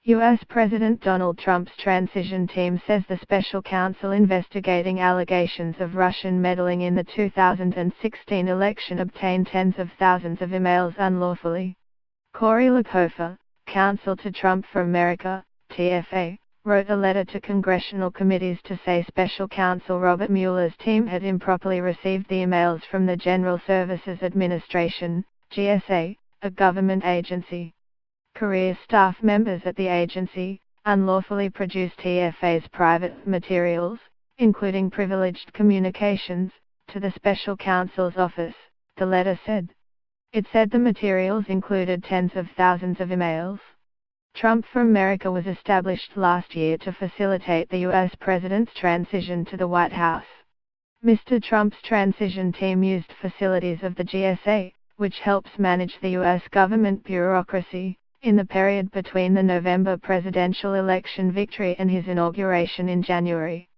U.S. President Donald Trump's transition team says the special counsel investigating allegations of Russian meddling in the 2016 election obtained tens of thousands of emails unlawfully. Corey Lakofa, counsel to Trump for America, TFA, wrote a letter to congressional committees to say special counsel Robert Mueller's team had improperly received the emails from the General Services Administration, GSA, a government agency. Career staff members at the agency unlawfully produced TFA's private materials, including privileged communications, to the special counsel's office, the letter said. It said the materials included tens of thousands of emails. Trump for America was established last year to facilitate the U.S. president's transition to the White House. Mr. Trump's transition team used facilities of the GSA, which helps manage the U.S. government bureaucracy, in the period between the November presidential election victory and his inauguration in January.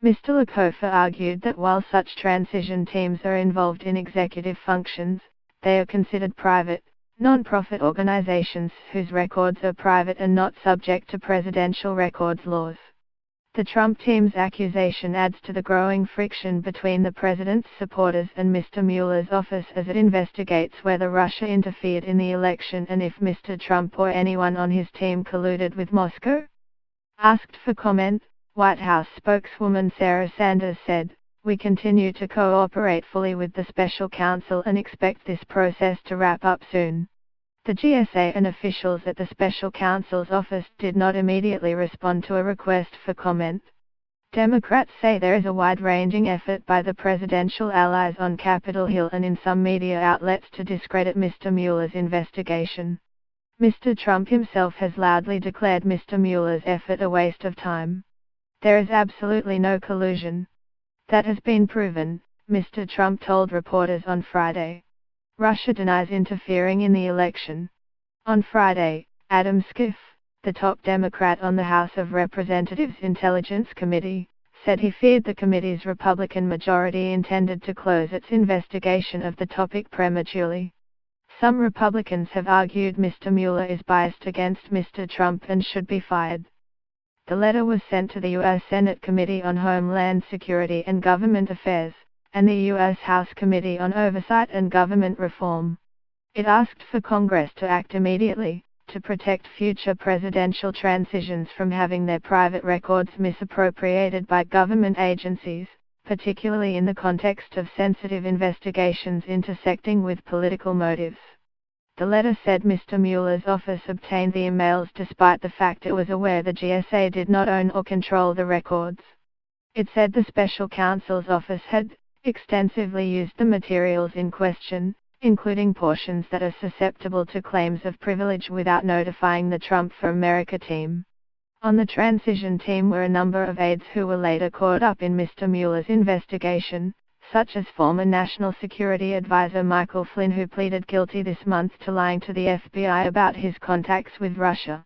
Mr. Lakofa argued that while such transition teams are involved in executive functions, they are considered private, non-profit organizations whose records are private and not subject to presidential records laws. The Trump team's accusation adds to the growing friction between the president's supporters and Mr. Mueller's office as it investigates whether Russia interfered in the election and if Mr. Trump or anyone on his team colluded with Moscow. Asked for comment, White House spokeswoman Sarah Sanders said, "We continue to cooperate fully with the special counsel and expect this process to wrap up soon." The GSA and officials at the special counsel's office did not immediately respond to a request for comment. Democrats say there is a wide-ranging effort by the presidential allies on Capitol Hill and in some media outlets to discredit Mr. Mueller's investigation. Mr. Trump himself has loudly declared Mr. Mueller's effort a waste of time. "There is absolutely no collusion. That has been proven," Mr. Trump told reporters on Friday. Russia denies interfering in the election. On Friday, Adam Schiff, the top Democrat on the House of Representatives Intelligence Committee, said he feared the committee's Republican majority intended to close its investigation of the topic prematurely. Some Republicans have argued Mr. Mueller is biased against Mr. Trump and should be fired. The letter was sent to the U.S. Senate Committee on Homeland Security and Government Affairs, and the U.S. House Committee on Oversight and Government Reform. It asked for Congress to act immediately, to protect future presidential transitions from having their private records misappropriated by government agencies, particularly in the context of sensitive investigations intersecting with political motives. The letter said Mr. Mueller's office obtained the emails despite the fact it was aware the GSA did not own or control the records. It said the special counsel's office had extensively used the materials in question, including portions that are susceptible to claims of privilege without notifying the Trump for America team. On the transition team were a number of aides who were later caught up in Mr. Mueller's investigation, such as former National Security Advisor Michael Flynn, who pleaded guilty this month to lying to the FBI about his contacts with Russia.